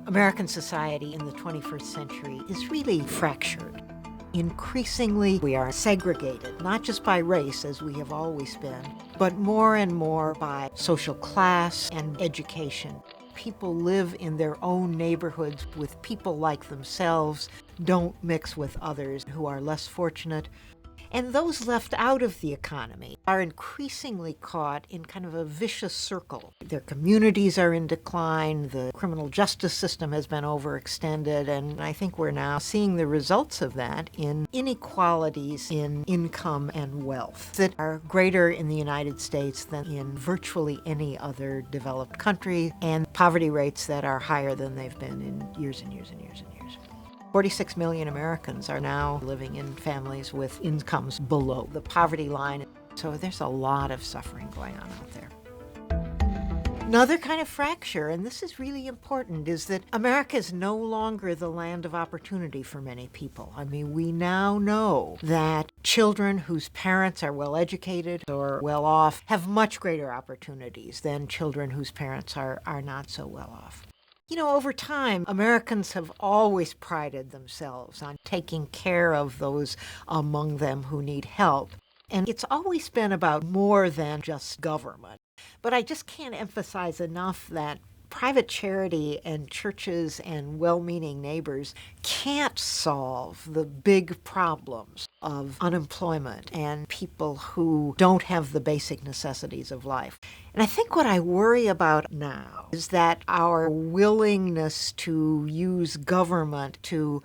American society in the 21st century is really fractured. Increasingly, we are segregated, not just by race, as we have always been, but more and more by social class and education. People live in their own neighborhoods with people like themselves, don't mix with others who are less fortunate. And those left out of the economy are increasingly caught in kind of a vicious circle. Their communities are in decline, the criminal justice system has been overextended, and I think we're now seeing the results of that in inequalities in income and wealth that are greater in the United States than in virtually any other developed country, and poverty rates that are higher than they've been in years and years and years and years. 46 million Americans are now living in families with incomes below the poverty line. So there's a lot of suffering going on out there. Another kind of fracture, and this is really important, is that America is no longer the land of opportunity for many people. I mean, we now know that children whose parents are well educated or well off have much greater opportunities than children whose parents are not so well off. You know, over time, Americans have always prided themselves on taking care of those among them who need help. And it's always been about more than just government. But I just can't emphasize enough that private charity and churches and well-meaning neighbors can't solve the big problems of unemployment and people who don't have the basic necessities of life. And I think what I worry about now is that our willingness to use government to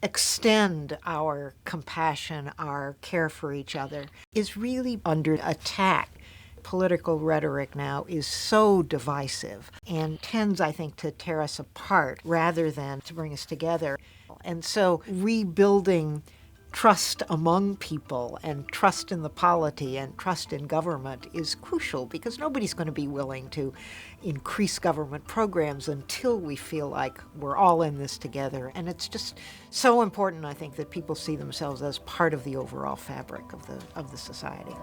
extend our compassion, our care for each other, is really under attack. Political rhetoric now is so divisive and tends, I think, to tear us apart rather than to bring us together. And so rebuilding trust among people and trust in the polity and trust in government is crucial, because nobody's going to be willing to increase government programs until we feel like we're all in this together. And it's just so important, I think, that people see themselves as part of the overall fabric of the society.